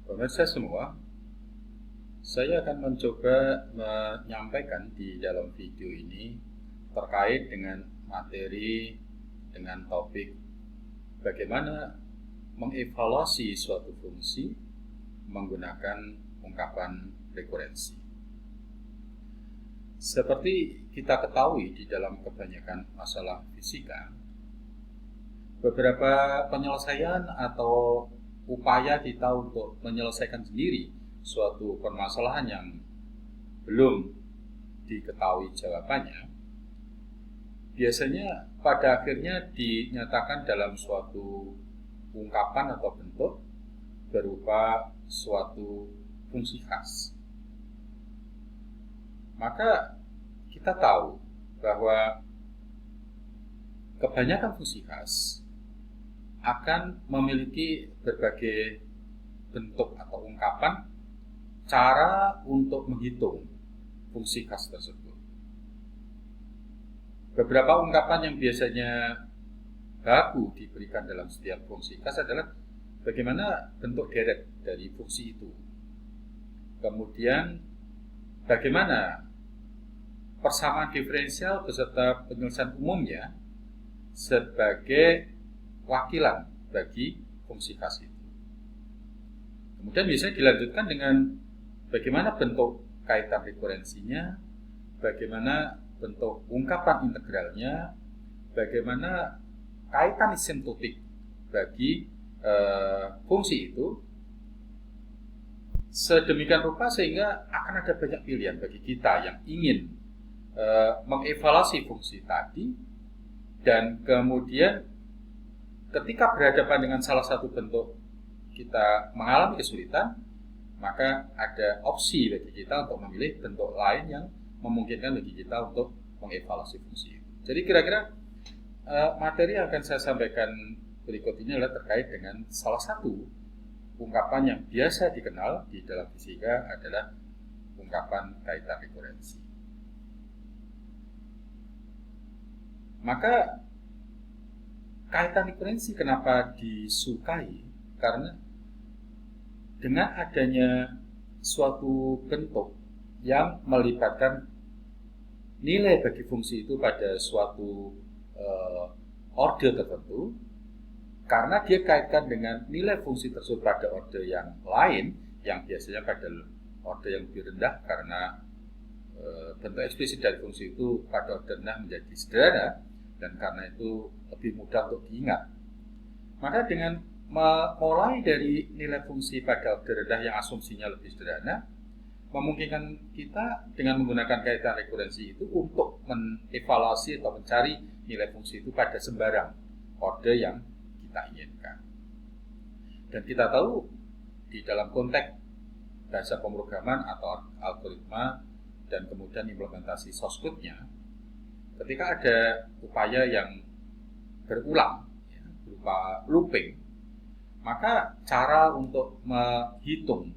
Pemirsa semua, saya akan mencoba menyampaikan di dalam video ini terkait dengan materi dengan topik bagaimana mengevaluasi suatu fungsi menggunakan ungkapan rekurensi. Seperti kita ketahui di dalam kebanyakan masalah fisika, beberapa penyelesaian atau upaya kita untuk menyelesaikan sendiri suatu permasalahan yang belum diketahui jawabannya, biasanya pada akhirnya dinyatakan dalam suatu ungkapan atau bentuk berupa suatu fungsi khas. Maka kita tahu bahwa kebanyakan fungsi khas akan memiliki berbagai bentuk atau ungkapan cara untuk menghitung fungsi khas tersebut. Beberapa ungkapan yang biasanya baku diberikan dalam setiap fungsi khas adalah bagaimana bentuk deret dari fungsi itu. Kemudian bagaimana persamaan diferensial beserta penyelesaian umumnya sebagai wakilan bagi fungsi khas itu. Kemudian biasanya dilanjutkan dengan bagaimana bentuk kaitan rekurensinya, bagaimana bentuk ungkapan integralnya, bagaimana kaitan asymptotik bagi fungsi itu, sedemikian rupa sehingga akan ada banyak pilihan bagi kita yang ingin mengevaluasi fungsi tadi, dan kemudian ketika berhadapan dengan salah satu bentuk kita mengalami kesulitan, maka ada opsi bagi kita untuk memilih bentuk lain yang memungkinkan bagi kita untuk mengevaluasi fungsi itu. Jadi kira-kira materi yang akan saya sampaikan berikut ini adalah terkait dengan salah satu ungkapan yang biasa dikenal di dalam fisika adalah ungkapan kaitan rekurensi. Maka kaitan rekurensi kenapa disukai? Karena dengan adanya suatu bentuk yang melibatkan nilai bagi fungsi itu pada suatu orde tertentu, karena dia kaitkan dengan nilai fungsi tersebut pada orde yang lain, yang biasanya pada orde yang lebih rendah, karena bentuk eksplisit dari fungsi itu pada orde rendah menjadi sederhana, dan karena itu lebih mudah untuk diingat. Maka dengan mulai dari nilai fungsi pada orde rendah yang asumsinya lebih sederhana, memungkinkan kita dengan menggunakan kaitan rekurensi itu untuk mengevaluasi atau mencari nilai fungsi itu pada sembarang orde yang kita inginkan. Dan kita tahu di dalam konteks bahasa pemrograman atau algoritma dan kemudian implementasi source code-nya, ketika ada upaya yang berulang berupa looping, maka cara untuk menghitung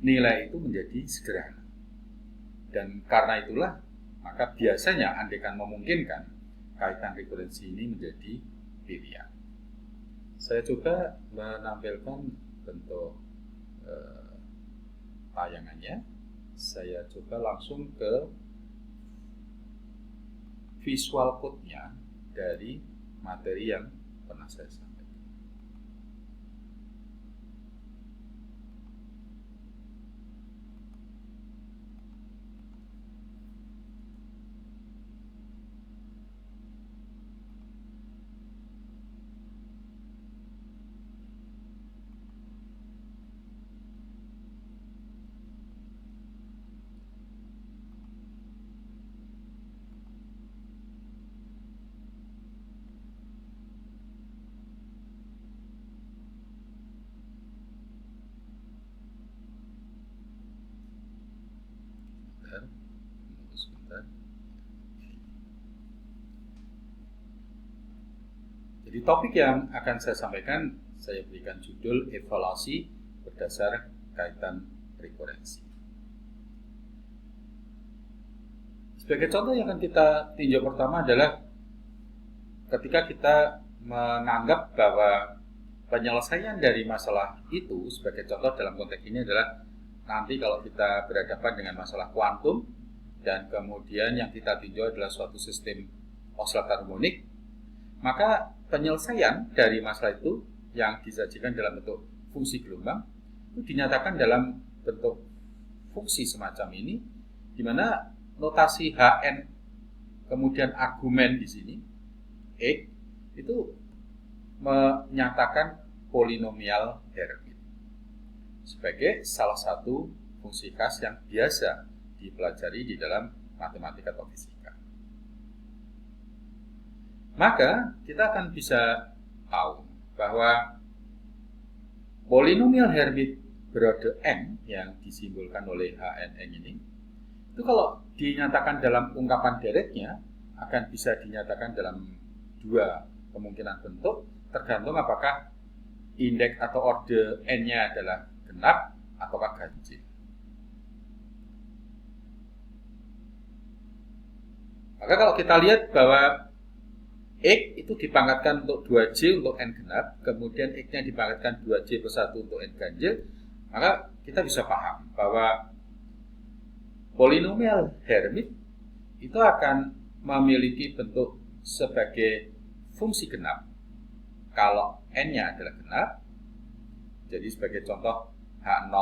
nilai itu menjadi sederhana. Dan karena itulah, maka biasanya andaikan memungkinkan, kaitan rekurensi ini menjadi pilihan. Saya coba menampilkan bentuk tayangannya. Saya coba langsung ke visual code-nya dari materi yang pernah saya sampaikan. Jadi topik yang akan saya sampaikan, saya berikan judul evaluasi berdasar kaitan rekurensi. Sebagai contoh yang akan kita tinjau pertama adalah ketika kita menganggap bahwa penyelesaian dari masalah itu sebagai contoh dalam konteks ini adalah nanti kalau kita berhadapan dengan masalah kuantum dan kemudian yang kita tinjau adalah suatu sistem osilator harmonik, maka penyelesaian dari masalah itu yang disajikan dalam bentuk fungsi gelombang itu dinyatakan dalam bentuk fungsi semacam ini, di mana notasi Hn kemudian argumen di sini X itu menyatakan polinomial Hermit sebagai salah satu fungsi khas yang biasa dipelajari di dalam matematika atau fisika. Maka kita akan bisa tahu bahwa polinomial Hermit berode n yang disimbolkan oleh Hn ini, itu kalau dinyatakan dalam ungkapan dereknya akan bisa dinyatakan dalam dua kemungkinan bentuk, tergantung apakah indeks atau orde n-nya adalah genap ataukah ganjil. Maka kalau kita lihat bahwa X itu dipangkatkan untuk 2J untuk n genap, kemudian X-nya dipangkatkan 2J plus 1 untuk n ganjil, maka kita bisa paham bahwa polinomial Hermit itu akan memiliki bentuk sebagai fungsi genap kalau n-nya adalah genap. Jadi sebagai contoh H0,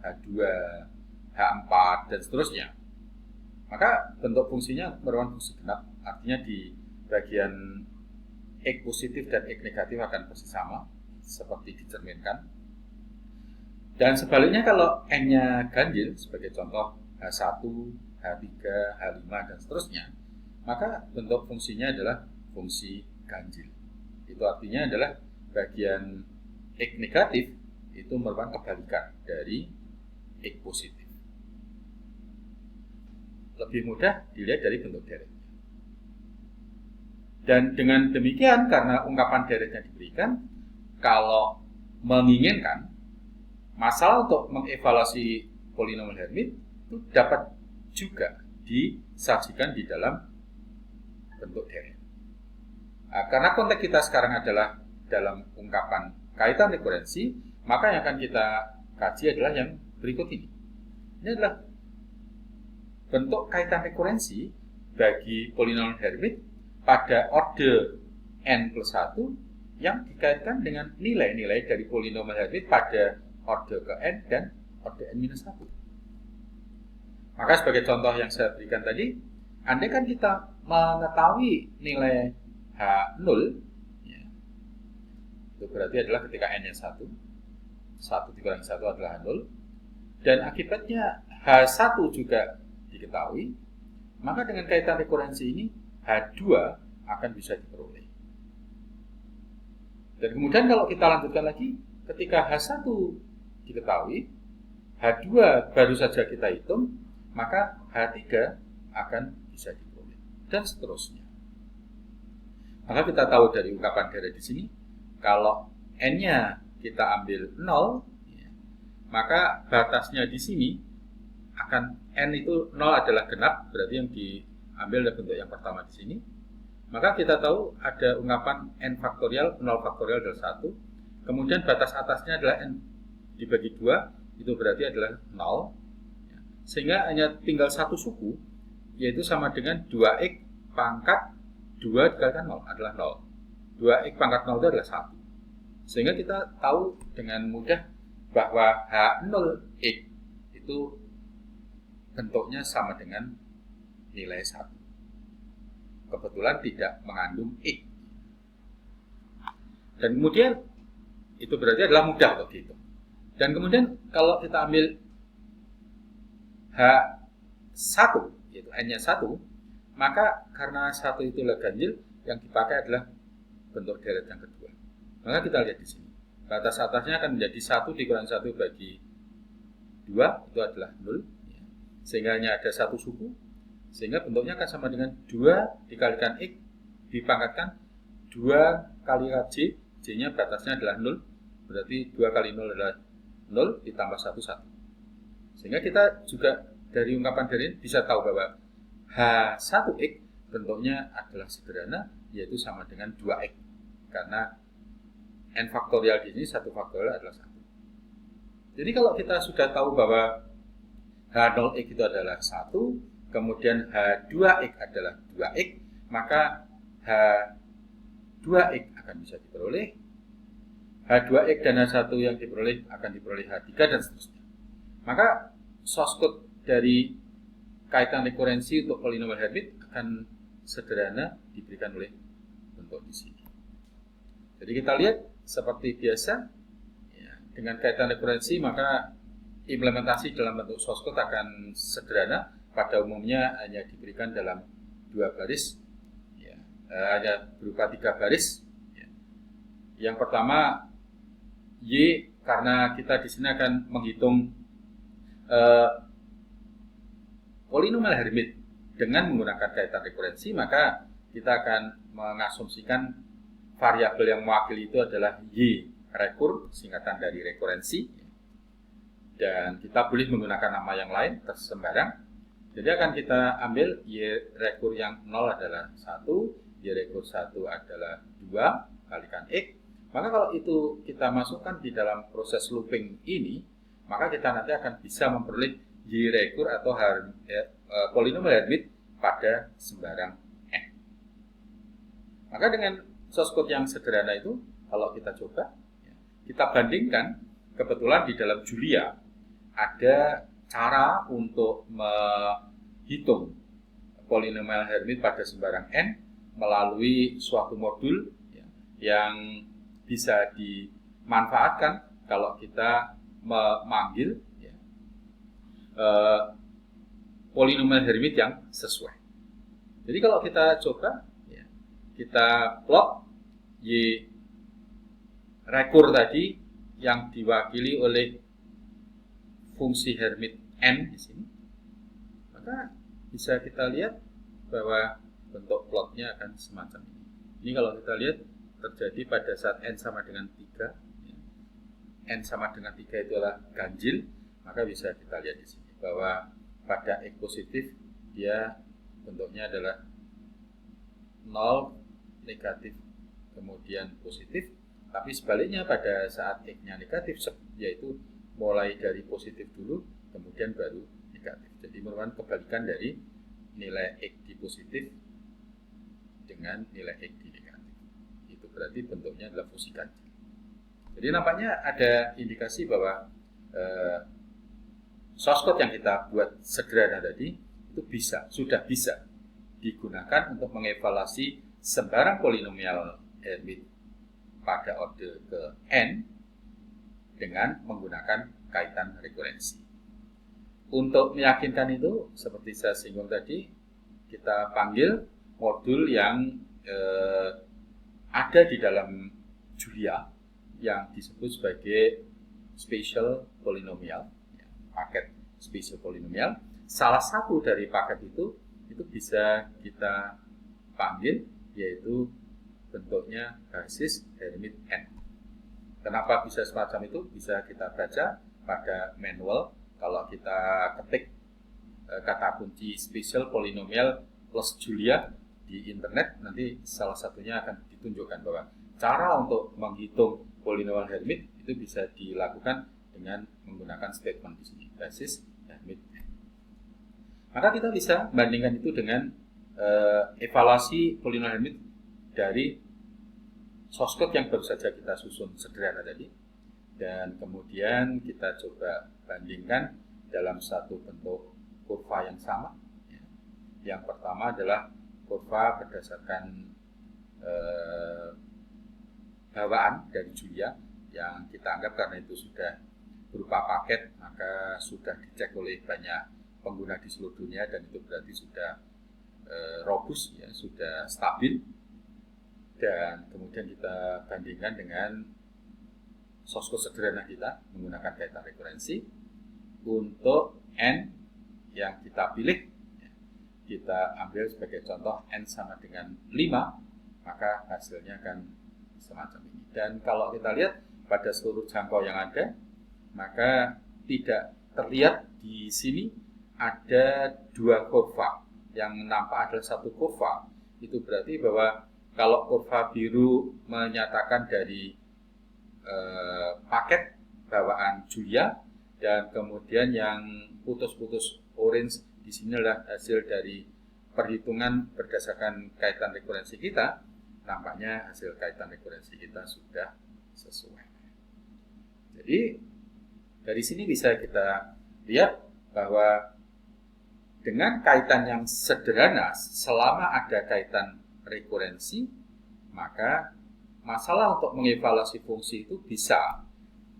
H2, H4 dan seterusnya. Maka bentuk fungsinya merupakan fungsi genap, artinya di bagian X positif dan X negatif akan persis sama seperti dicerminkan. Dan sebaliknya kalau n-nya ganjil sebagai contoh H1, H3, H5 dan seterusnya, maka bentuk fungsinya adalah fungsi ganjil. Itu artinya adalah bagian X negatif itu merupakan kebalikan dari X positif. Lebih mudah dilihat dari bentuk dereknya. Dan dengan demikian, karena ungkapan dereknya diberikan, kalau menginginkan masalah untuk mengevaluasi polinomial Hermit itu dapat juga disajikan di dalam bentuk derek. Nah, karena konteks kita sekarang adalah dalam ungkapan kaitan rekurensi, maka yang akan kita kaji adalah yang berikut ini. Ini adalah bentuk kaitan rekurensi bagi polinomial Hermit pada orde n plus 1 yang dikaitkan dengan nilai-nilai dari polinomial Hermit pada orde ke n dan orde n minus 1. Maka sebagai contoh yang saya berikan tadi, andai kan kita mengetahui nilai H0, ya, itu berarti adalah ketika n-nya 1 dikurangi 1 adalah H0, dan akibatnya H1 juga diketahui, maka dengan kaitan rekurensi ini H2 akan bisa diperoleh. Dan kemudian kalau kita lanjutkan lagi, ketika H1 diketahui, H2 baru saja kita hitung, maka H3 akan bisa diperoleh, dan seterusnya. Maka kita tahu dari ungkapan derek di sini, kalau n-nya kita ambil 0, ya, maka batasnya di sini akan n itu 0 adalah genap, berarti yang diambil adalah bentuk yang pertama di sini. Maka kita tahu ada ungkapan n faktorial, 0 faktorial adalah 1. Kemudian batas atasnya adalah n dibagi 2, itu berarti adalah 0. Sehingga hanya tinggal satu suku, yaitu sama dengan 2x pangkat 2 dikalikan 0 adalah 0. 2x pangkat 0 itu adalah 1. Sehingga kita tahu dengan mudah bahwa H0x itu bentuknya sama dengan nilai 1. Kebetulan tidak mengandung x. Dan kemudian itu berarti adalah mudah untuk dihitung. Dan kemudian kalau kita ambil H1, yaitu n-nya 1, maka karena 1 itu adalah ganjil, yang dipakai adalah bentuk deret yang kedua. Maka kita lihat di sini. Batas atasnya akan menjadi 1 dikurangi 1 bagi 2, itu adalah 0. Sehingga hanya ada satu suku, sehingga bentuknya akan sama dengan 2 dikalikan x dipangkatkan 2 kali j, j-nya batasnya adalah 0, berarti 2 kali 0 adalah 0 ditambah 1, 1. Sehingga kita juga dari ungkapan dari ini bisa tahu bahwa H1x bentuknya adalah sederhana, yaitu sama dengan 2x. Karena n faktorial di sini 1 faktorial adalah 1. Jadi kalau kita sudah tahu bahwa H0x itu adalah 1, kemudian H2x adalah 2x, maka H2x akan bisa diperoleh, H2x dan H1 yang diperoleh akan diperoleh H3 dan seterusnya. Maka source code dari kaitan rekurensi untuk polinomial Hermite akan sederhana diberikan oleh bentuk di sini. Jadi kita lihat seperti biasa, ya, dengan kaitan rekurensi maka implementasi dalam bentuk source code akan sederhana. Pada umumnya hanya diberikan dalam 2 baris, ya, hanya berupa 3 baris. Ya. Yang pertama Y, karena kita di sini akan menghitung polinomial Hermite dengan menggunakan kaitan rekurensi, maka kita akan mengasumsikan variabel yang mewakili itu adalah Y rekur, singkatan dari rekurensi, dan kita boleh menggunakan nama yang lain tersembarang. Jadi akan kita ambil Y rekur yang 0 adalah 1, Y rekur 1 adalah 2 kalikan X. Maka kalau itu kita masukkan di dalam proses looping ini, maka kita nanti akan bisa memperoleh Y rekur atau polinomial Hermite pada sembarang N. Maka dengan source code yang sederhana itu, kalau kita coba, kita bandingkan, kebetulan di dalam Julia ada cara untuk menghitung polinomial Hermite pada sembarang N melalui suatu modul yang bisa dimanfaatkan kalau kita memanggil polinomial Hermite yang sesuai. Jadi kalau kita coba, kita plot Y rekur tadi yang diwakili oleh fungsi Hermite N di sini, maka bisa kita lihat bahwa bentuk plotnya akan semacam ini. Ini kalau kita lihat terjadi pada saat N sama dengan 3, N sama dengan 3 itu adalah ganjil, maka bisa kita lihat di sini bahwa pada X positif dia bentuknya adalah 0, negatif, kemudian positif. Tapi sebaliknya pada saat X-nya negatif, yaitu mulai dari positif dulu, kemudian baru negatif. Jadi merupakan kebalikan dari nilai X di positif dengan nilai X di negatif. Itu berarti bentuknya adalah fungsi ganjil. Jadi nampaknya ada indikasi bahwa source code yang kita buat sederhana tadi itu sudah bisa digunakan untuk mengevaluasi sembarang polinomial Hermite pada orde ke N dengan menggunakan kaitan rekurensi. Untuk meyakinkan itu, seperti saya singgung tadi, kita panggil modul yang ada di dalam Julia yang disebut sebagai spatial polynomial, paket spatial polynomial. Salah satu dari paket itu bisa kita panggil, yaitu bentuknya basis Hermite N. Kenapa bisa semacam itu? Bisa kita baca pada manual. Kalau kita ketik kata kunci spatial polynomial plus Julia di internet, nanti salah satunya akan ditunjukkan bahwa cara untuk menghitung polinomial Hermite itu bisa dilakukan dengan menggunakan statement di sini, basis Hermite N. Maka kita bisa bandingkan itu dengan evaluasi polinomial Hermite dari source code yang baru saja kita susun sederhana tadi, dan kemudian kita coba bandingkan dalam satu bentuk kurva yang sama. Yang pertama adalah kurva berdasarkan bawaan dari Julia yang kita anggap karena itu sudah berupa paket, maka sudah dicek oleh banyak pengguna di seluruh dunia dan itu berarti sudah robust, ya, sudah stabil. Dan kemudian kita bandingkan dengan source code sederhana kita menggunakan kaitan rekurensi. Untuk N yang kita pilih, kita ambil sebagai contoh N sama dengan 5, maka hasilnya akan semacam ini. Dan kalau kita lihat pada seluruh jangkau yang ada, maka tidak terlihat di sini ada 2 kurva. Yang nampak adalah satu kurva. Itu berarti bahwa kalau kurva biru menyatakan dari paket bawaan Julia, dan kemudian yang putus-putus orange di sini adalah hasil dari perhitungan berdasarkan kaitan rekurensi kita. Nampaknya hasil kaitan rekurensi kita sudah sesuai. Jadi dari sini bisa kita lihat bahwa dengan kaitan yang sederhana, selama ada kaitan rekurensi, maka masalah untuk mengevaluasi fungsi itu bisa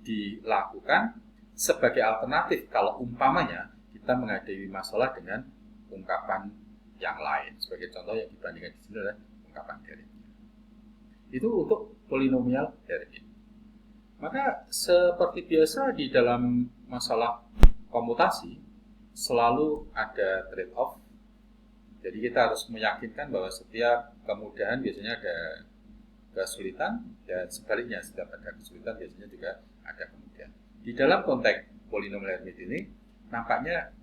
dilakukan sebagai alternatif kalau umpamanya kita menghadapi masalah dengan ungkapan yang lain. Sebagai contoh yang dibandingkan di sini adalah ungkapan derivatif. Itu untuk polinomial derivatif. Maka seperti biasa di dalam masalah komputasi selalu ada trade-off. Jadi kita harus meyakinkan bahwa setiap kemudahan biasanya ada kesulitan, dan sebaliknya setiap ada kesulitan biasanya juga ada kemudahan. Di dalam konteks polinomial Hermite ini nampaknya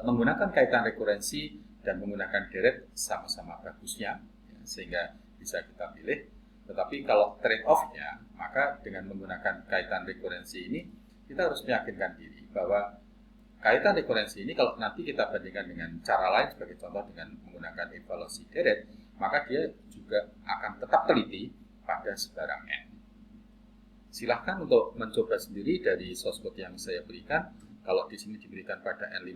menggunakan kaitan rekurensi dan menggunakan deret sama-sama bagusnya, ya, sehingga bisa kita pilih. Tetapi kalau trade-off-nya, maka dengan menggunakan kaitan rekurensi ini kita harus meyakinkan diri bahwa kaitan rekurensi ini kalau nanti kita bandingkan dengan cara lain, sebagai contoh dengan menggunakan evaluasi deret, maka dia juga akan tetap teliti pada sebarang n. Silahkan untuk mencoba sendiri dari source code yang saya berikan. Kalau di sini diberikan pada N5,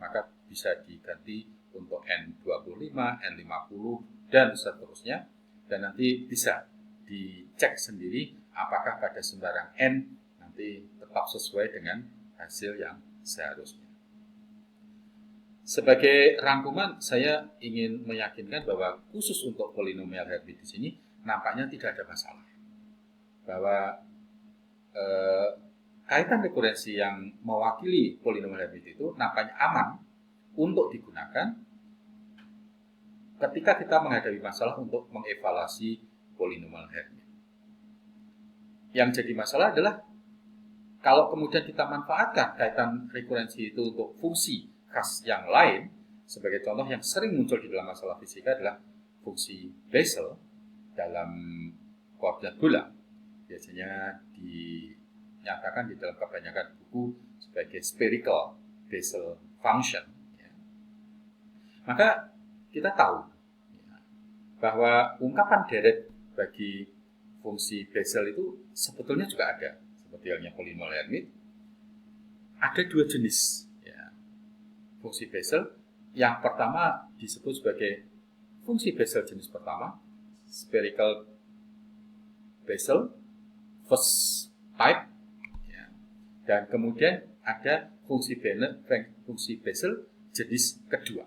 maka bisa diganti untuk N25, N50, dan seterusnya. Dan nanti bisa dicek sendiri apakah pada sembarang N nanti tetap sesuai dengan hasil yang seharusnya. Sebagai rangkuman, saya ingin meyakinkan bahwa khusus untuk polinomial Hermite di sini nampaknya tidak ada masalah. Bahwa kaitan rekurensi yang mewakili polinomial Hermite itu nampaknya aman untuk digunakan ketika kita menghadapi masalah untuk mengevaluasi polinomial Hermite. Yang jadi masalah adalah kalau kemudian kita manfaatkan kaitan rekurensi itu untuk fungsi khas yang lain, sebagai contoh yang sering muncul di dalam masalah fisika adalah fungsi Bessel dalam koordinat bola. Biasanya dinyatakan di dalam kebanyakan buku sebagai spherical Bessel function. Ya. Maka kita tahu ya, bahwa ungkapan deret bagi fungsi Bessel itu sebetulnya juga ada. Seperti halnya polinomial Hermite, ada dua jenis ya, fungsi Bessel. Yang pertama disebut sebagai fungsi Bessel jenis pertama, spherical Bessel first type ya. Dan kemudian ada fungsi Bessel jenis kedua.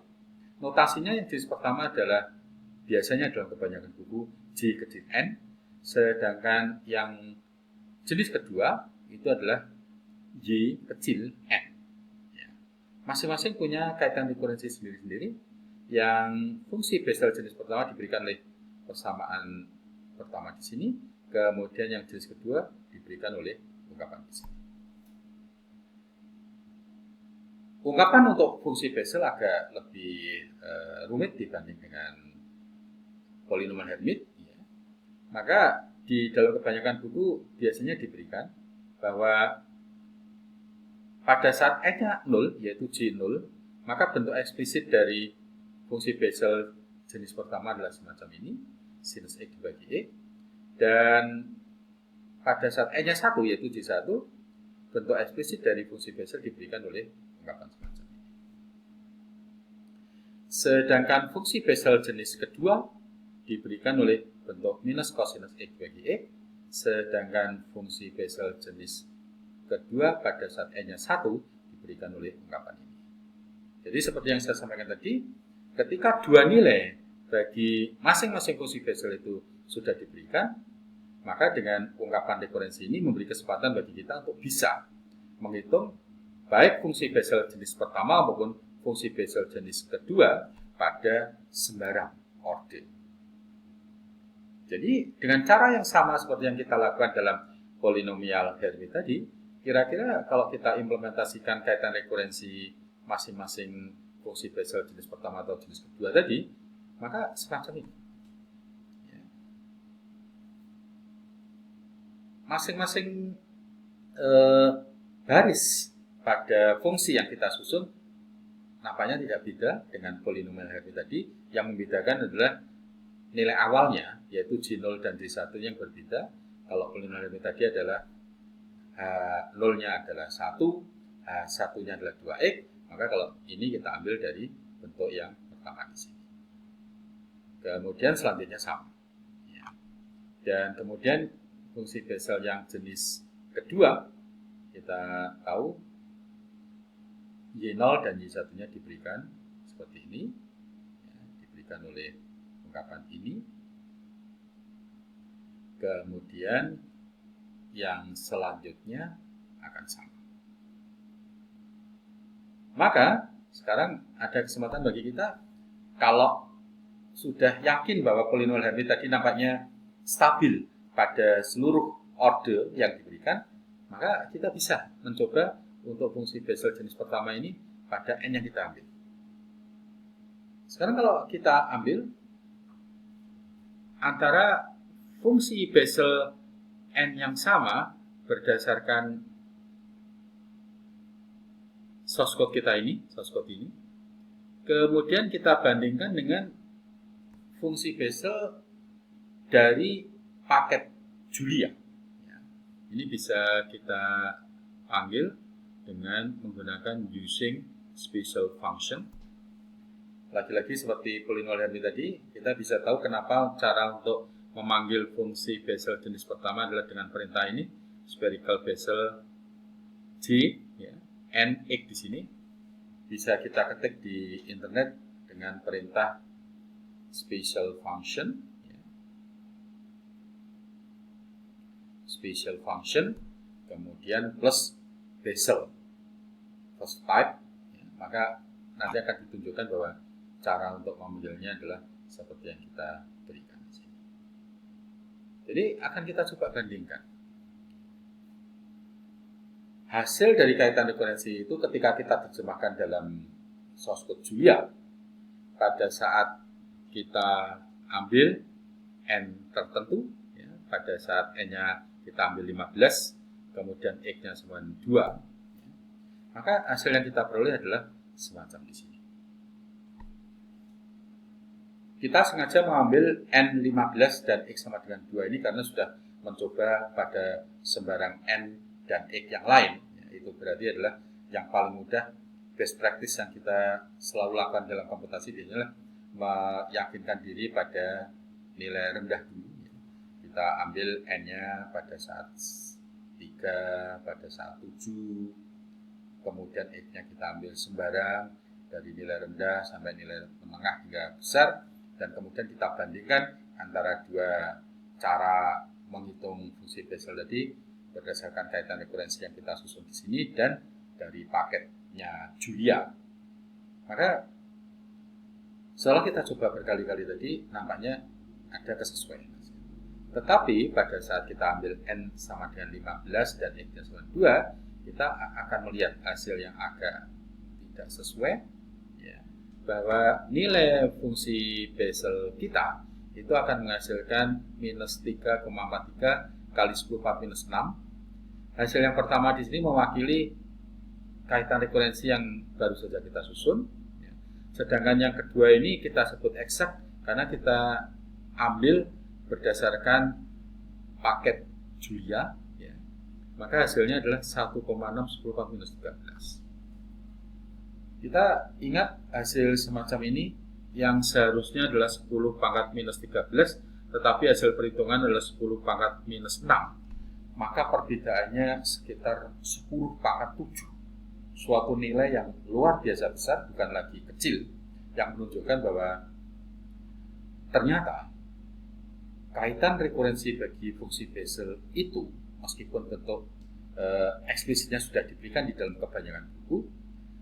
Notasinya yang jenis pertama adalah biasanya dalam kebanyakan buku J kecil n, sedangkan yang jenis kedua itu adalah Y kecil n. Ya. Masing-masing punya kaitan rekurensi sendiri-sendiri. Yang fungsi Bessel jenis pertama diberikan oleh persamaan pertama di sini, kemudian yang jenis kedua diberikan oleh ungkapan di sini. Ungkapan untuk fungsi Bessel agak lebih rumit dibanding dengan polinomial Hermite. Ya. Maka di dalam kebanyakan buku biasanya diberikan bahwa pada saat n-nya 0, yaitu J0, maka bentuk eksplisit dari fungsi Bessel jenis pertama adalah semacam ini, sinus X dibagi E. Dan pada saat n-nya 1, yaitu J1, bentuk eksplisit dari fungsi Bessel diberikan oleh ungkapan semacam ini. Sedangkan fungsi Bessel jenis kedua diberikan oleh bentuk minus cosinus X bagi E, sedangkan fungsi Bessel jenis kedua pada saat n-nya 1 diberikan oleh ungkapan ini. Jadi seperti yang saya sampaikan tadi, ketika dua nilai bagi masing-masing fungsi Bessel itu sudah diberikan, maka dengan ungkapan rekurensi ini memberi kesempatan bagi kita untuk bisa menghitung baik fungsi Bessel jenis pertama maupun fungsi Bessel jenis kedua pada sembarang orde. Jadi dengan cara yang sama seperti yang kita lakukan dalam polinomial Hermite tadi, kira-kira kalau kita implementasikan kaitan rekurensi masing-masing fungsi Bessel jenis pertama atau jenis kedua tadi, maka semacam ini. Masing-masing baris pada fungsi yang kita susun nampaknya tidak beda dengan polinomial Hermite tadi. Yang membedakan adalah nilai awalnya, yaitu J0 dan J1 yang berbeda. Kalau polinomial Hermite tadi adalah H0-nya adalah 1, H1-nya adalah 2X, maka kalau ini kita ambil dari bentuk yang pertama di sini. Kemudian selanjutnya sama. Dan kemudian fungsi Bessel yang jenis kedua, kita tahu Y0 dan Y1-nya diberikan seperti ini, diberikan oleh ungkapan ini. Kemudian yang selanjutnya akan sama. Maka sekarang ada kesempatan bagi kita, kalau sudah yakin bahwa polinomial Hermite tadi nampaknya stabil pada seluruh order yang diberikan, maka kita bisa mencoba untuk fungsi Bessel jenis pertama ini pada n yang kita ambil. Sekarang kalau kita ambil antara fungsi Bessel n yang sama berdasarkan source code kita ini, kemudian kita bandingkan dengan fungsi Bessel dari paket Julia. Ini bisa kita panggil dengan menggunakan using special function. Lagi-lagi seperti polinomial Hermite tadi, kita bisa tahu kenapa cara untuk memanggil fungsi Bessel jenis pertama adalah dengan perintah ini, spherical Bessel J, ya, nx di sini. Bisa kita ketik di internet dengan perintah special function, ya. Special function, kemudian plus Bessel first type, ya. Maka nanti akan ditunjukkan bahwa cara untuk memanggilnya adalah seperti yang kita berikan di sini. Jadi akan kita coba bandingkan hasil dari kaitan rekurensi itu ketika kita terjemahkan dalam source code Julia. Pada saat kita ambil n tertentu, ya, pada saat n-nya kita ambil 15, kemudian x-nya sama 2, ya, maka hasil yang kita peroleh adalah semacam di sini. Kita sengaja mengambil n15 dan x sama dengan 2 ini karena sudah mencoba pada sembarang n dan x yang lain. Ya, itu berarti adalah yang paling mudah, best practice yang kita selalu lakukan dalam komputasi adalah meyakinkan diri pada nilai rendah dulu. Kita ambil n-nya pada saat 3, pada saat 7, kemudian x-nya kita ambil sembarang dari nilai rendah sampai nilai menengah hingga besar. Dan kemudian kita bandingkan antara dua cara menghitung fungsi Bessel tadi berdasarkan kaitan rekurensi yang kita susun di sini dan dari paketnya Julia. Maka setelah kita coba berkali-kali tadi, nampaknya ada kesesuaian. Tetapi pada saat kita ambil n sama dengan 15 dan x-nya sama 2, kita akan melihat hasil yang agak tidak sesuai, bahwa nilai fungsi Bessel kita itu akan menghasilkan minus 3,43 kali 10 power minus 6. Hasil yang pertama di sini mewakili kaitan rekurensi yang baru saja kita susun. Sedangkan yang kedua ini kita sebut eksak karena kita ambil berdasarkan paket Julia. Maka hasilnya adalah 1,6 10 power minus 13. Kita ingat hasil semacam ini yang seharusnya adalah 10 pangkat minus 13, tetapi hasil perhitungan adalah 10 pangkat minus 6. Maka perbedaannya sekitar 10 pangkat 7. Suatu nilai yang luar biasa besar, bukan lagi kecil, yang menunjukkan bahwa ternyata kaitan rekurensi bagi fungsi Bessel itu, meskipun bentuk eksplisitnya sudah diberikan di dalam kebanyakan buku,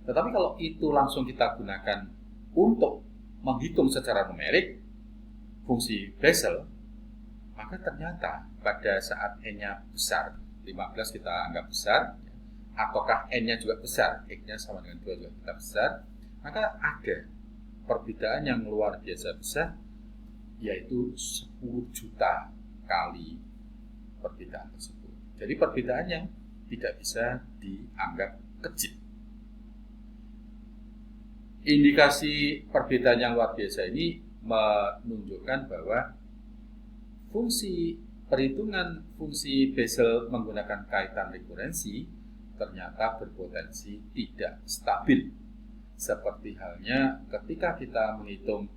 tetapi kalau itu langsung kita gunakan untuk menghitung secara numerik fungsi Bessel, maka ternyata pada saat n-nya besar, 15 kita anggap besar, ataukah n-nya juga besar, x-nya sama dengan 2 juga kita besar, maka ada perbedaan yang luar biasa besar, yaitu 10 juta kali perbedaan tersebut. Jadi perbedaan yang tidak bisa dianggap kecil. Indikasi perbedaan yang luar biasa ini menunjukkan bahwa fungsi perhitungan fungsi Bessel menggunakan kaitan rekurensi ternyata berpotensi tidak stabil. Seperti halnya ketika kita menghitung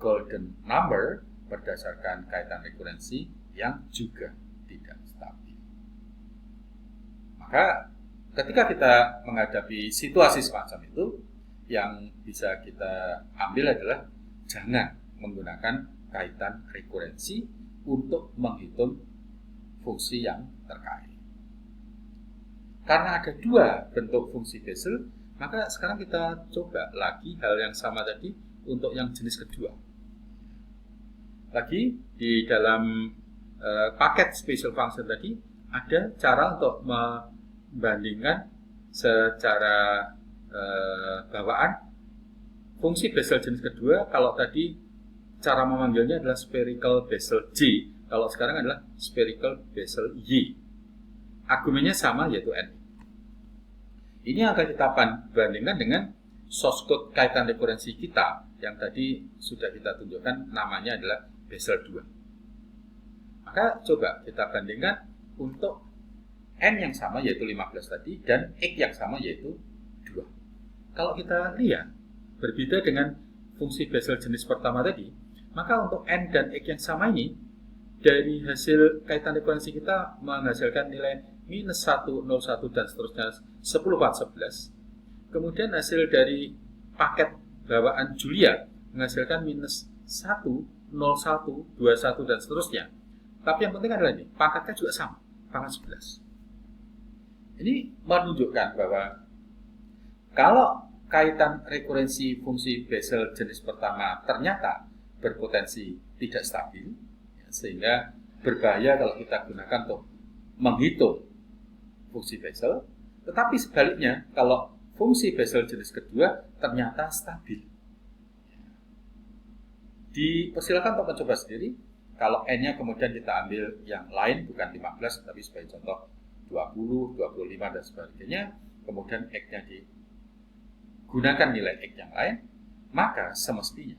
golden number berdasarkan kaitan rekurensi yang juga tidak stabil. Maka ketika kita menghadapi situasi semacam itu, yang bisa kita ambil adalah jangan menggunakan kaitan rekurensi untuk menghitung fungsi yang terkait. Karena ada dua bentuk fungsi Bessel, maka sekarang kita coba lagi hal yang sama tadi untuk yang jenis kedua. Lagi di dalam paket special function tadi ada cara untuk membandingkan secara bawaan fungsi Bessel jenis kedua. Kalau tadi cara memanggilnya adalah spherical Bessel J, kalau sekarang adalah spherical Bessel Y. Argumennya sama, yaitu N. Ini akan kita bandingkan dengan source code kaitan rekurensi kita yang tadi sudah kita tunjukkan, namanya adalah Bessel 2. Maka coba kita bandingkan untuk N yang sama yaitu 15 tadi dan X yang sama yaitu 2. Kalau kita lihat berbeda dengan fungsi Bessel jenis pertama tadi, maka untuk N dan X yang sama ini dari hasil kaitan rekurensi kita menghasilkan nilai minus 1, 0, 1 dan seterusnya 10, 4, 11. Kemudian hasil dari paket bawaan Julia menghasilkan minus 1, 0, 1, 21 dan seterusnya. Tapi yang penting adalah ini, pangkatnya juga sama, pangkat 11. Ini menunjukkan bahwa kalau kaitan rekurensi fungsi Bessel jenis pertama ternyata berpotensi tidak stabil, sehingga berbahaya kalau kita gunakan untuk menghitung fungsi Bessel. Tetapi sebaliknya, kalau fungsi Bessel jenis kedua ternyata stabil, dipersilakan untuk mencoba sendiri. Kalau N-nya kemudian kita ambil yang lain, bukan 15, tapi sebagai contoh 20, 25, dan sebagainya, kemudian X-nya digunakan nilai X yang lain, maka semestinya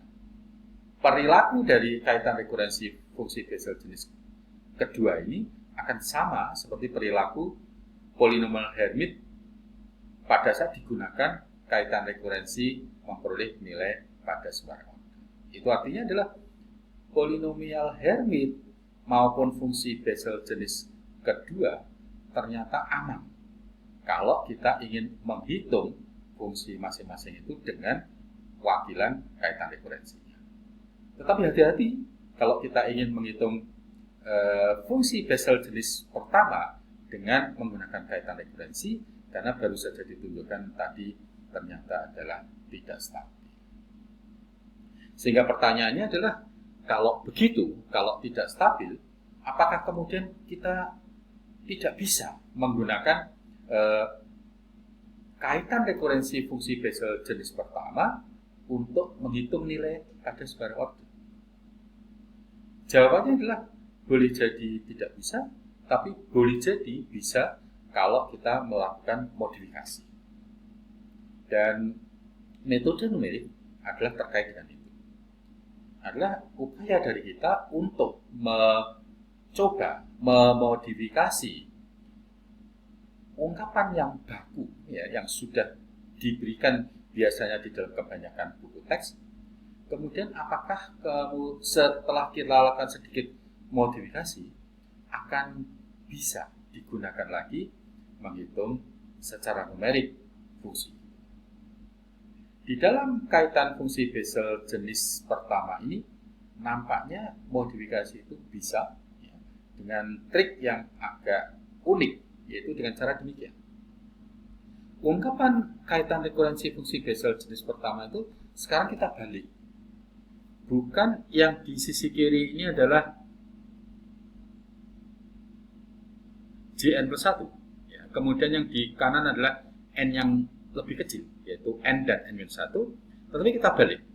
perilaku dari kaitan rekurensi fungsi Bessel jenis kedua ini akan sama seperti perilaku polinomial Hermite pada saat digunakan kaitan rekurensi memperoleh nilai pada sembarang waktu. Itu artinya adalah polinomial Hermite maupun fungsi Bessel jenis kedua ternyata aman kalau kita ingin menghitung fungsi masing-masing itu dengan wakilan kaitan rekurensinya. Tetapi hati-hati kalau kita ingin menghitung fungsi Bessel jenis pertama dengan menggunakan kaitan rekurensi, karena baru saja ditunjukkan tadi ternyata adalah tidak stabil. Sehingga pertanyaannya adalah, kalau begitu, kalau tidak stabil, apakah kemudian kita tidak bisa menggunakan kaitan rekurensi fungsi Bessel jenis pertama untuk menghitung nilai pada sembarang waktu? Jawabannya adalah boleh jadi tidak bisa, tapi boleh jadi bisa kalau kita melakukan modifikasi. Dan metode numerik adalah terkait dengan itu. Adalah upaya dari kita untuk mencoba memodifikasi ungkapan yang baku, ya, yang sudah diberikan biasanya di dalam kebanyakan buku teks. Kemudian apakah setelah kita lakukan sedikit modifikasi akan bisa digunakan lagi menghitung secara numerik fungsi. Di dalam kaitan fungsi Bessel jenis pertama ini nampaknya modifikasi itu bisa, ya, dengan trik yang agak unik, yaitu dengan cara demikian. Ungkapan kaitan rekurensi fungsi Bessel jenis pertama itu sekarang kita balik. Bukan yang di sisi kiri ini adalah Jn plus 1. Ya, kemudian yang di kanan adalah N yang lebih kecil, yaitu N dan N-1. Tetapi kita balik.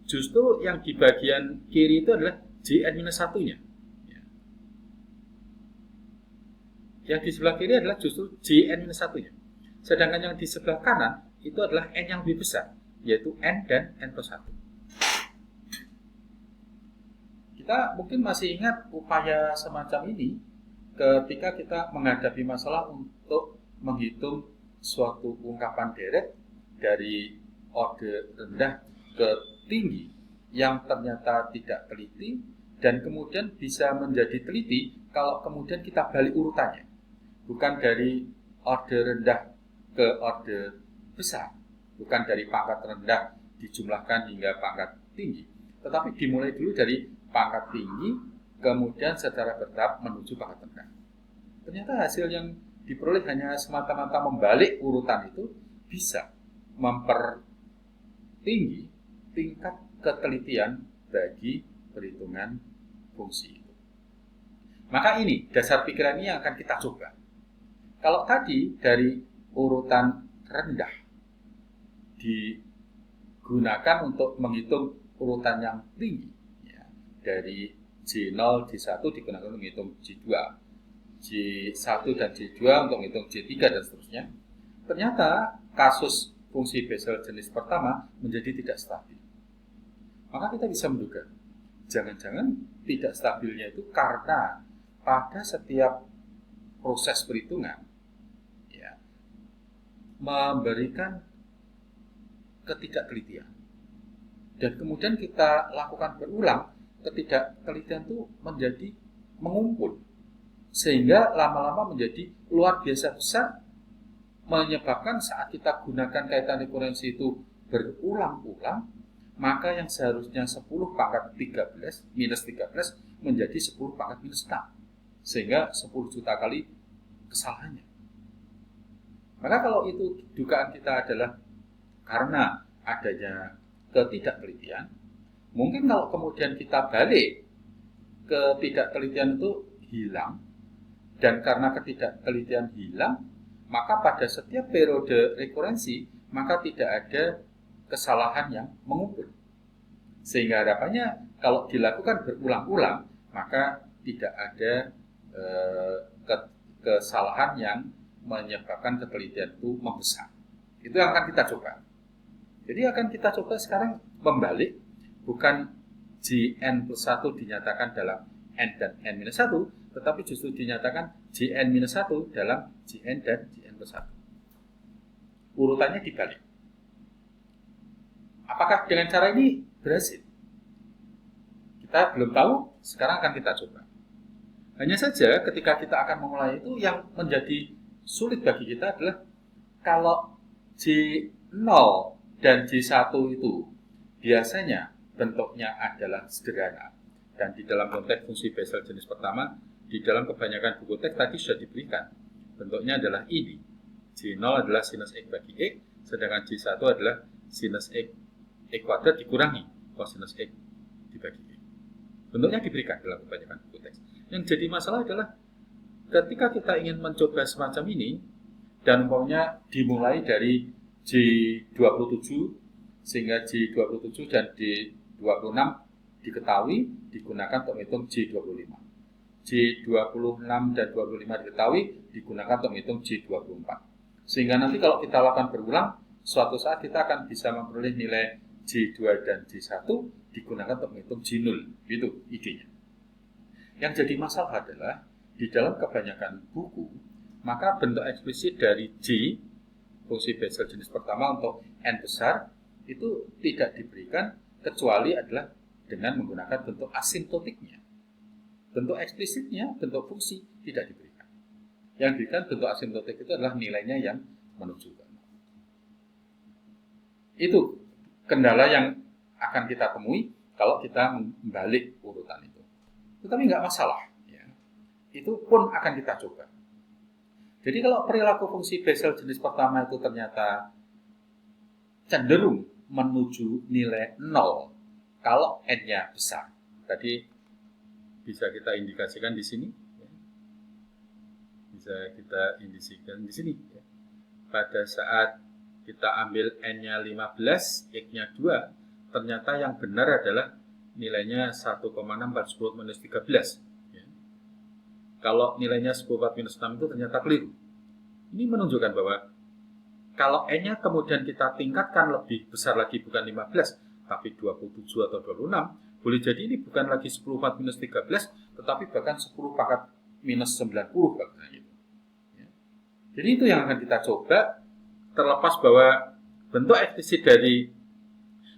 Justru yang di bagian kiri itu adalah Jn-1-nya. Ya. Yang di sebelah kiri adalah justru Jn-1-nya. Sedangkan yang di sebelah kanan itu adalah N yang lebih besar, yaitu N dan N plus 1. Kita mungkin masih ingat upaya semacam ini ketika kita menghadapi masalah untuk menghitung suatu ungkapan deret dari orde rendah ke tinggi yang ternyata tidak teliti dan kemudian bisa menjadi teliti kalau kemudian kita balik urutannya. Bukan dari orde rendah ke orde besar, bukan dari pangkat rendah dijumlahkan hingga pangkat tinggi, tetapi dimulai dulu dari pangkat tinggi kemudian secara bertahap menuju pangkat rendah. Ternyata hasil yang diperoleh hanya semata-mata membalik urutan itu bisa mempertinggi tingkat ketelitian bagi perhitungan fungsi itu. Maka ini dasar pikiran ini yang akan kita coba. Kalau tadi dari urutan rendah digunakan untuk menghitung urutan yang tinggi, ya, dari J0, J1 digunakan untuk menghitung J2, J1 dan J2 untuk menghitung J3 dan seterusnya. Ternyata kasus fungsi Bessel jenis pertama menjadi tidak stabil. Maka kita bisa menduga, jangan-jangan tidak stabilnya itu karena pada setiap proses perhitungan memberikan ketidaktelitian. Dan kemudian kita lakukan berulang, ketidaktelitian itu menjadi mengumpul. Sehingga lama-lama menjadi luar biasa besar, menyebabkan saat kita gunakan kaitan ekurensi itu berulang-ulang, maka yang seharusnya 10 pangkat 13 minus 13 menjadi 10 pangkat minus 6. Sehingga 10 juta kali kesalahannya. Maka kalau itu dugaan kita adalah karena adanya ketidaktelitian, mungkin kalau kemudian kita balik ketidaktelitian itu hilang, dan karena ketidaktelitian hilang, maka pada setiap periode rekurensi maka tidak ada kesalahan yang mengumpul. Sehingga harapannya kalau dilakukan berulang-ulang maka tidak ada kesalahan yang menyebabkan ketelitian itu membesar. Itu yang akan kita coba. Jadi akan kita coba sekarang membalik, bukan Jn plus 1 dinyatakan dalam N dan N-1, tetapi justru dinyatakan Jn-1 dalam Jn dan Jn plus 1. Urutannya dibalik. Apakah dengan cara ini berhasil? Kita belum tahu, sekarang akan kita coba. Hanya saja ketika kita akan memulai itu, yang menjadi sulit bagi kita adalah kalau J0 dan J1 itu biasanya bentuknya adalah sederhana, dan di dalam konteks fungsi Bessel jenis pertama, di dalam kebanyakan buku teks tadi sudah diberikan bentuknya adalah ini. J0 adalah sinus X bagi X, sedangkan J1 adalah sinus X kuadrat dikurangi kosinus X dibagi X. Bentuknya diberikan dalam kebanyakan buku teks. Yang jadi masalah adalah ketika kita ingin mencoba semacam ini, dan umpamanya dimulai dari J27 sehingga J27 dan D26 diketahui digunakan untuk menghitung J25. J26 dan 25 diketahui digunakan untuk menghitung J24. Sehingga nanti kalau kita lakukan berulang, suatu saat kita akan bisa memperoleh nilai J2 dan J1 digunakan untuk menghitung J0. Itu idenya. Yang jadi masalah adalah di dalam kebanyakan buku, maka bentuk eksplisit dari J, fungsi Bessel jenis pertama untuk N besar, itu tidak diberikan kecuali adalah dengan menggunakan bentuk asimptotiknya. Bentuk eksplisitnya, bentuk fungsi, tidak diberikan. Yang diberikan bentuk asimptotik itu adalah nilainya yang menunjukkan. Itu kendala yang akan kita temui kalau kita membalik urutan itu. Tetapi nggak masalah. Itu pun akan kita coba. Jadi kalau perilaku fungsi Bessel jenis pertama itu ternyata cenderung menuju nilai 0 kalau N-nya besar. Tadi bisa kita indikasikan di sini. Bisa kita indikasikan di sini. Pada saat kita ambil N-nya 15, X-nya 2, ternyata yang benar adalah nilainya 1,6 / 10 - 13. kalau nilainya 10/4 minus 6 itu ternyata keliru. Ini menunjukkan bahwa kalau N-nya kemudian kita tingkatkan lebih besar lagi, bukan 15, tapi 27 atau 26, boleh jadi ini bukan lagi 10/4 minus 13, tetapi bahkan 10 minus 90. Gitu. Jadi itu yang akan kita coba, terlepas bahwa bentuk eksplisit dari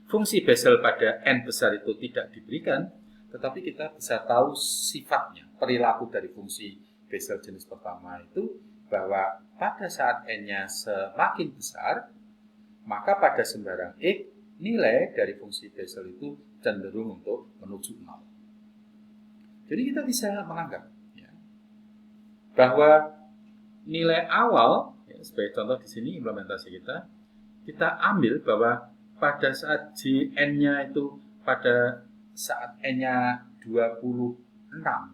fungsi Bessel pada N besar itu tidak diberikan, tetapi kita bisa tahu sifatnya, perilaku dari fungsi Bessel jenis pertama itu, bahwa pada saat N-nya semakin besar, maka pada sembarang X, nilai dari fungsi Bessel itu cenderung untuk menuju 0. Jadi kita bisa menganggap ya, bahwa nilai awal, ya, sebagai contoh di sini implementasi kita ambil bahwa pada saat Jn-nya itu pada saat N-nya 26,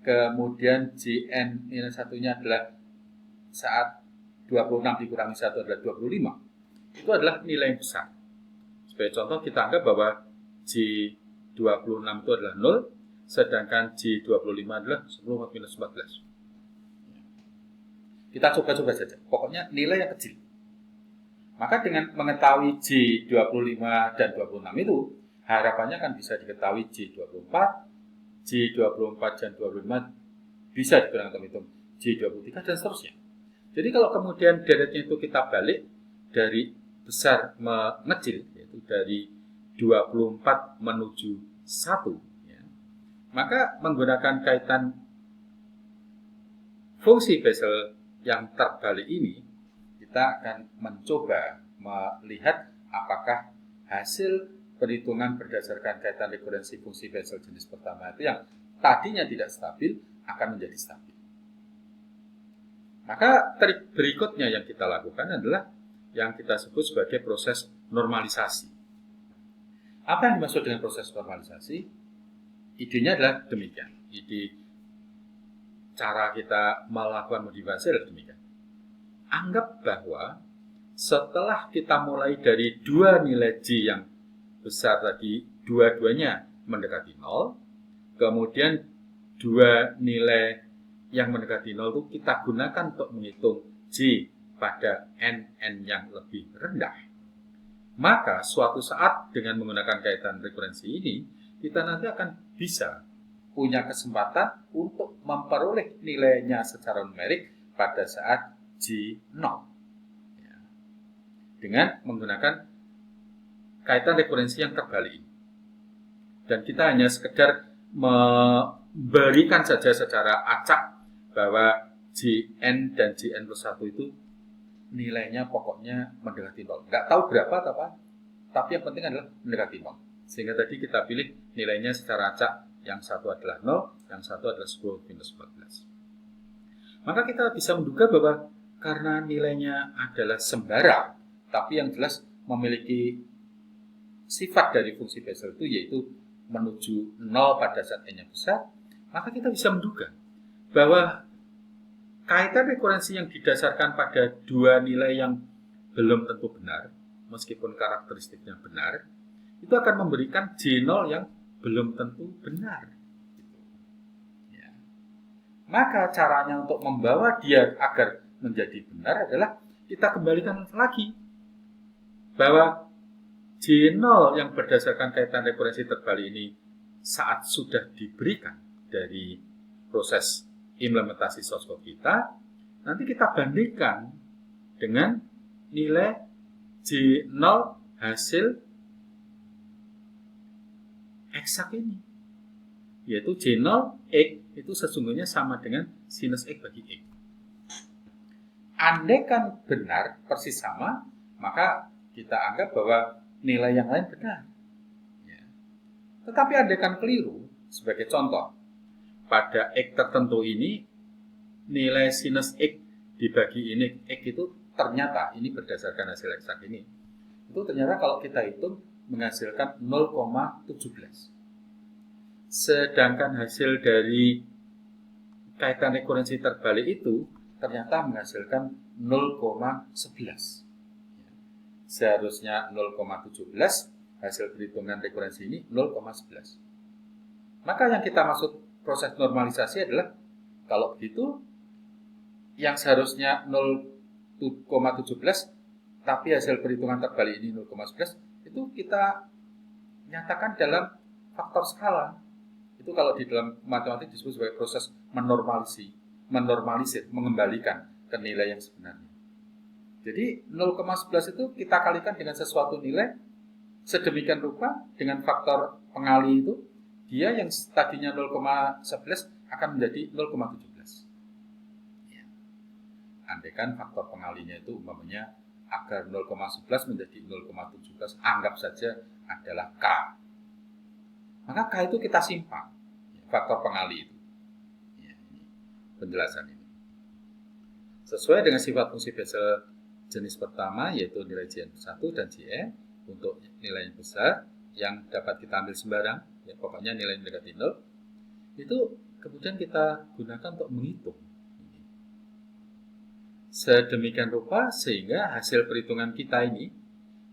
kemudian Jn minus 1-nya adalah saat 26 dikurangi 1 adalah 25, itu adalah nilai yang besar. Sebagai contoh kita anggap bahwa J26 itu adalah 0, sedangkan J25 adalah 10 minus 14. Kita coba-coba saja, pokoknya nilai yang kecil. Maka dengan mengetahui J25 dan 26 itu, harapannya kan bisa diketahui J24, J24 dan 25 bisa digunakan untuk hitung J23 dan seterusnya. Jadi kalau kemudian deretnya itu kita balik dari besar mengecil, yaitu dari 24 menuju 1, ya, maka menggunakan kaitan fungsi Bessel yang terbalik ini, kita akan mencoba melihat apakah hasil perhitungan berdasarkan kaitan rekurensi fungsi Bessel jenis pertama itu yang tadinya tidak stabil akan menjadi stabil. Maka trik berikutnya yang kita lakukan adalah yang kita sebut sebagai proses normalisasi. Apa yang dimaksud dengan proses normalisasi? Idenya adalah demikian. Ide cara kita melakukan modifikasi adalah demikian. Anggap bahwa setelah kita mulai dari dua nilai J yang besar tadi, dua-duanya mendekati 0, kemudian dua nilai yang mendekati 0 itu kita gunakan untuk menghitung J pada N yang lebih rendah. Maka suatu saat dengan menggunakan kaitan rekurensi ini, kita nanti akan bisa punya kesempatan untuk memperoleh nilainya secara numerik pada saat J0 ya, dengan menggunakan kaitan rekurensi yang terbalik ini. Dan kita hanya sekedar memberikan saja secara acak bahwa Jn dan Jn plus 1 itu nilainya pokoknya mendekati 0. Nggak tahu berapa apa, tapi yang penting adalah mendekati 0. Sehingga tadi kita pilih nilainya secara acak, yang satu adalah 0, yang satu adalah 10 minus 14. Maka kita bisa menduga bahwa karena nilainya adalah sembarang, tapi yang jelas memiliki sifat dari fungsi Bessel itu yaitu menuju 0 pada saat N-nya besar, maka kita bisa menduga bahwa kaitan rekurensi yang didasarkan pada dua nilai yang belum tentu benar, meskipun karakteristiknya benar, itu akan memberikan J0 yang belum tentu benar. Ya. Maka caranya untuk membawa dia agar menjadi benar adalah kita kembalikan lagi bahwa J0 yang berdasarkan kaitan rekurensi terbalik ini saat sudah diberikan dari proses implementasi source code kita, nanti kita bandingkan dengan nilai J0 hasil eksak ini, yaitu J0 X itu sesungguhnya sama dengan sinus X bagi X. Andaikan benar persis sama, maka kita anggap bahwa nilai yang lain benar. Ya. Tetapi andaikan keliru, sebagai contoh, pada X tertentu ini, nilai sinus X dibagi ini X itu ternyata, ini berdasarkan hasil eksak ini, itu ternyata kalau kita hitung menghasilkan 0,17. Sedangkan hasil dari kaitan rekurensi terbalik itu ternyata menghasilkan 0,11. Seharusnya 0,17, hasil perhitungan rekurensi ini 0,11. Maka yang kita maksud proses normalisasi adalah Kalau begitu, yang seharusnya 0,17 tapi hasil perhitungan terbalik ini 0,11, itu kita nyatakan dalam faktor skala. Itu kalau di dalam matematik disebut sebagai proses menormalisir, mengembalikan ke nilai yang sebenarnya. Jadi 0,11 itu kita kalikan dengan sesuatu nilai sedemikian rupa dengan faktor pengali itu, dia yang tadinya 0,11 akan menjadi 0,17. Ya. Andaikan faktor pengalinya itu umpamanya agar 0,11 menjadi 0,17, anggap saja adalah K. Maka K itu kita simpan, faktor pengali itu. Ya, ini penjelasan ini. Sesuai dengan sifat fungsi Bessel jenis pertama, yaitu nilai Jn1 dan Jn, untuk nilai yang besar yang dapat kita ambil sembarang, ya, pokoknya nilai mendekati 0, itu kemudian kita gunakan untuk menghitung. Sedemikian rupa sehingga hasil perhitungan kita ini,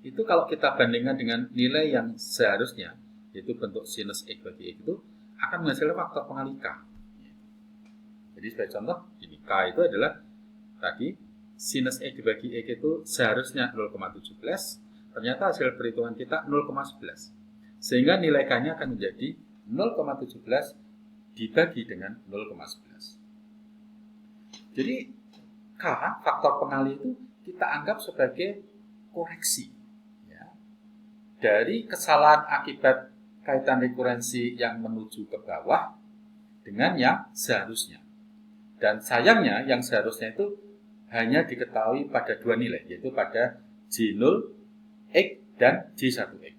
itu kalau kita bandingkan dengan nilai yang seharusnya, yaitu bentuk sinus X bagi X, itu akan menghasilkan faktor pengali K. Jadi sebagai contoh, ini K itu adalah tadi sinus X dibagi X itu seharusnya 0,17, ternyata hasil perhitungan kita 0,11. Sehingga nilai K-nya akan menjadi 0,17 dibagi dengan 0,11. Jadi K, faktor pengali itu kita anggap sebagai koreksi, ya, dari kesalahan akibat kaitan rekurensi yang menuju ke bawah dengan yang seharusnya. Dan sayangnya yang seharusnya itu hanya diketahui pada dua nilai, yaitu pada J0X dan J1X.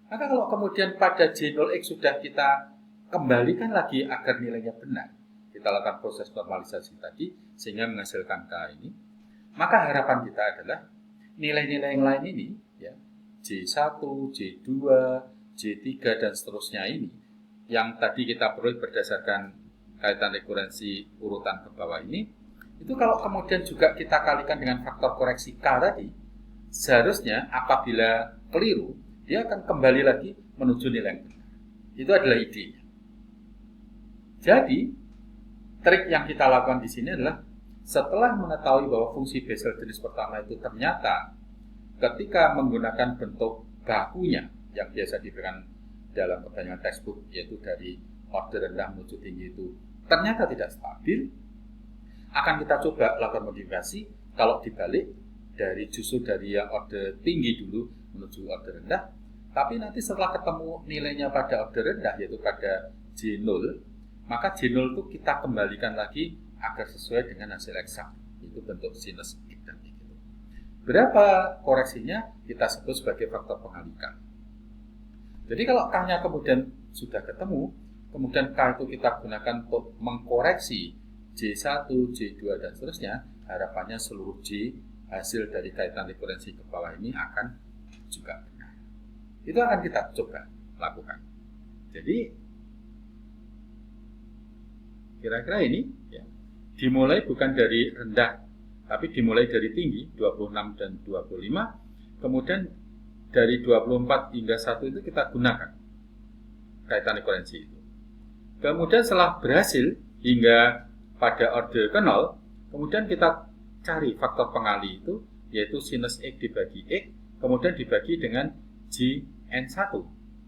Maka kalau kemudian pada J0X sudah kita kembalikan lagi agar nilainya benar, kita lakukan proses normalisasi tadi sehingga menghasilkan K ini, maka harapan kita adalah nilai-nilai yang lain ini, ya, J1, J2, J3 dan seterusnya ini, yang tadi kita peroleh berdasarkan kaitan rekurensi urutan ke bawah ini, itu kalau kemudian juga kita kalikan dengan faktor koreksi K tadi, seharusnya apabila keliru, dia akan kembali lagi menuju nilai yang benar. Itu adalah idenya. Jadi, trik yang kita lakukan di sini adalah setelah mengetahui bahwa fungsi Bessel jenis pertama itu ternyata ketika menggunakan bentuk bakunya yang biasa diberikan dalam pertanyaan textbook, yaitu dari order rendah menuju tinggi itu ternyata tidak stabil, akan kita coba lakukan modifikasi. Kalau dibalik, justru dari yang order tinggi dulu menuju order rendah, tapi nanti setelah ketemu nilainya pada order rendah, yaitu pada J0, maka J0 itu kita kembalikan lagi agar sesuai dengan hasil eksak, itu bentuk sinus X dan X. Berapa koreksinya kita sebut sebagai faktor pengalikan. Jadi kalau K-nya kemudian sudah ketemu, kemudian K itu kita gunakan untuk mengkoreksi J1, J2 dan seterusnya, harapannya seluruh J hasil dari kaitan rekurensi ke bawah ini akan juga benar. Itu akan kita coba lakukan. Jadi kira-kira ini, ya, dimulai bukan dari rendah, tapi dimulai dari tinggi, 26 dan 25, kemudian dari 24 hingga 1 itu kita gunakan kaitan rekurensi itu. Kemudian setelah berhasil hingga pada order ke 0, kemudian kita cari faktor pengali itu, yaitu sinus X dibagi X, kemudian dibagi dengan Jn1.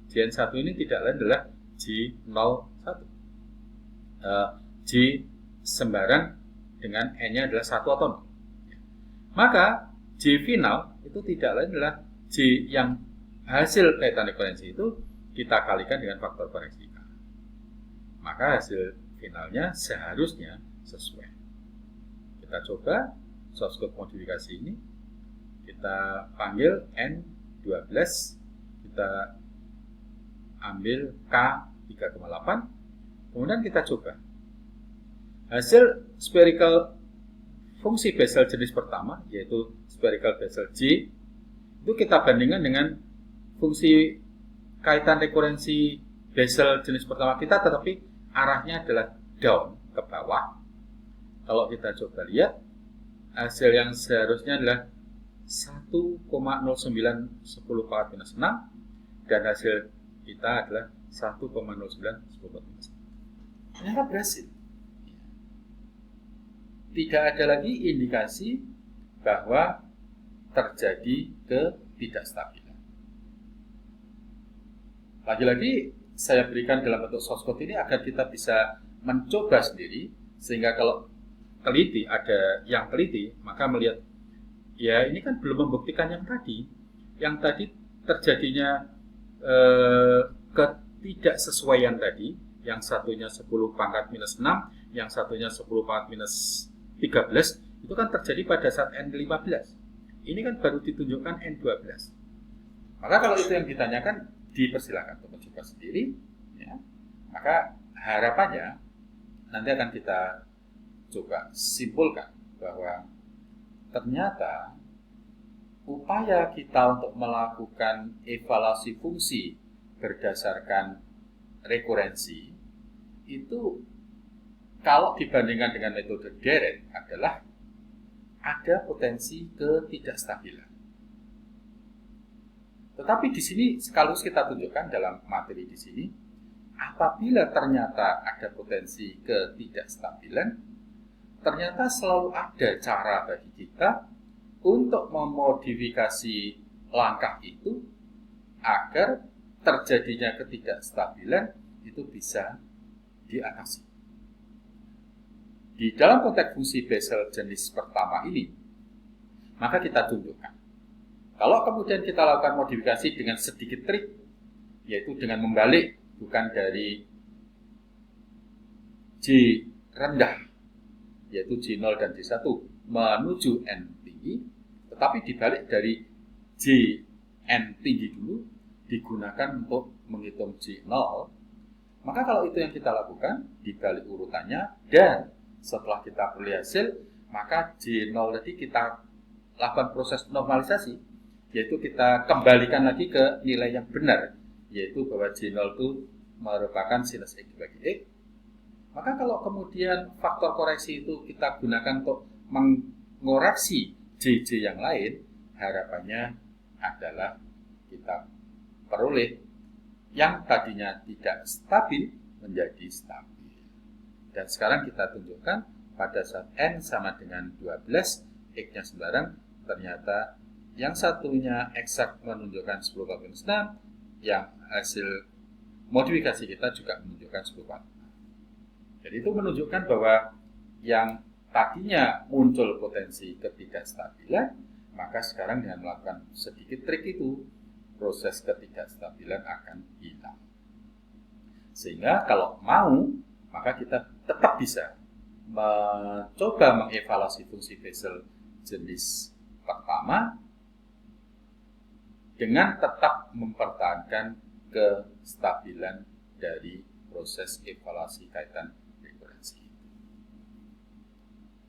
Jn1 ini tidak lain adalah J01. J sembarang dengan N-nya adalah 1 atau 0. Maka J final itu tidak lain adalah J yang hasil kaitan rekurensi itu kita kalikan dengan faktor koreksi K. Maka hasil finalnya seharusnya sesuai. Kita coba source code modifikasi ini, kita panggil N12, kita ambil K 3,8, kemudian kita coba hasil spherical fungsi Bessel jenis pertama, yaitu spherical Bessel J, itu kita bandingkan dengan fungsi kaitan rekurensi Bessel jenis pertama kita, tetapi arahnya adalah down, ke bawah. Kalau kita coba lihat, hasil yang seharusnya adalah 1,0910 pangkat minus 6, dan hasil kita adalah 1,0910 pangkat minus 6. Ternyata berhasil. tidak ada lagi indikasi bahwa terjadi ketidakstabilan. Lagi-lagi saya berikan dalam bentuk source code ini agar kita bisa mencoba sendiri, sehingga kalau teliti, ada yang teliti, maka melihat, ya ini kan belum membuktikan yang tadi terjadinya ketidaksesuaian tadi, yang satunya 10 pangkat minus 6, yang satunya 10 pangkat minus 13, itu kan terjadi pada saat N15. Ini kan baru ditunjukkan N12. Maka kalau itu yang ditanyakan, dipersilakan untuk mencoba sendiri, ya. Maka harapannya nanti akan kita coba simpulkan bahwa ternyata upaya kita untuk melakukan evaluasi fungsi berdasarkan rekurensi itu kalau dibandingkan dengan metode Deret adalah ada potensi ketidakstabilan. Tetapi di sini sekaligus kita tunjukkan dalam materi di sini, apabila ternyata ada potensi ketidakstabilan, ternyata selalu ada cara bagi kita untuk memodifikasi langkah itu agar terjadinya ketidakstabilan itu bisa diatasi. Di dalam konteks fungsi Bessel jenis pertama ini, maka kita tunjukkan. Kalau kemudian kita lakukan modifikasi dengan sedikit trik, yaitu dengan membalik bukan dari J rendah, yaitu J0 dan J1 menuju N tinggi, tetapi dibalik dari Jn tinggi dulu digunakan untuk menghitung J0, maka kalau itu yang kita lakukan dibalik urutannya, dan setelah kita peroleh hasil, maka J0 tadi kita lakukan proses normalisasi, yaitu kita kembalikan lagi ke nilai yang benar, yaitu bahwa J0 itu merupakan sinus X dibagi X. Maka kalau kemudian faktor koreksi itu kita gunakan untuk mengoreksi JJ yang lain, harapannya adalah kita peroleh yang tadinya tidak stabil menjadi stabil. Dan sekarang kita tunjukkan pada saat N sama dengan 12, X-nya sembarang, ternyata yang satunya eksak menunjukkan 10/6, yang hasil modifikasi kita juga menunjukkan 10/6. Jadi itu menunjukkan bahwa yang tadinya muncul potensi ketidakstabilan, maka sekarang dengan melakukan sedikit trik itu, proses ketidakstabilan akan hilang. Sehingga kalau mau, maka kita tetap bisa mencoba mengevaluasi fungsi Bessel jenis pertama dengan tetap mempertahankan kestabilan dari proses evaluasi kaitan rekurensi.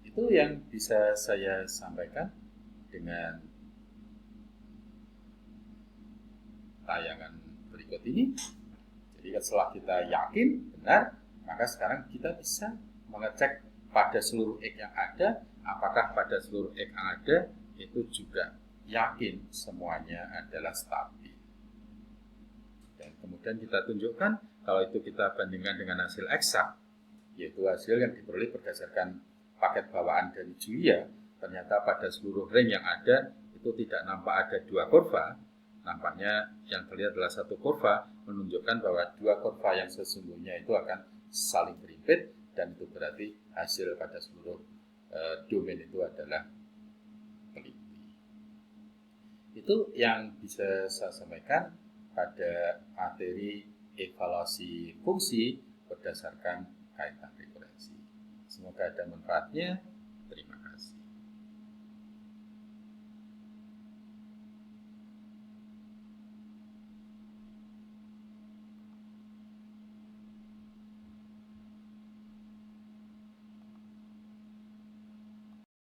Itu yang bisa saya sampaikan dengan tayangan berikut ini. Jadi setelah kita yakin benar, maka sekarang kita bisa mengecek pada seluruh X yang ada, apakah pada seluruh X yang ada itu juga yakin semuanya adalah stabil. Dan kemudian kita tunjukkan kalau itu kita bandingkan dengan hasil eksak, yaitu hasil yang diperoleh berdasarkan paket bawaan dari Julia, ternyata pada seluruh ring yang ada itu tidak nampak ada dua kurva, nampaknya yang terlihat adalah satu kurva, menunjukkan bahwa dua kurva yang sesungguhnya itu akan saling berimpit, dan itu berarti hasil pada seluruh domain itu adalah teliti. Itu yang bisa saya sampaikan pada materi evaluasi fungsi berdasarkan kaitan rekurensi. Semoga ada manfaatnya. Terima kasih.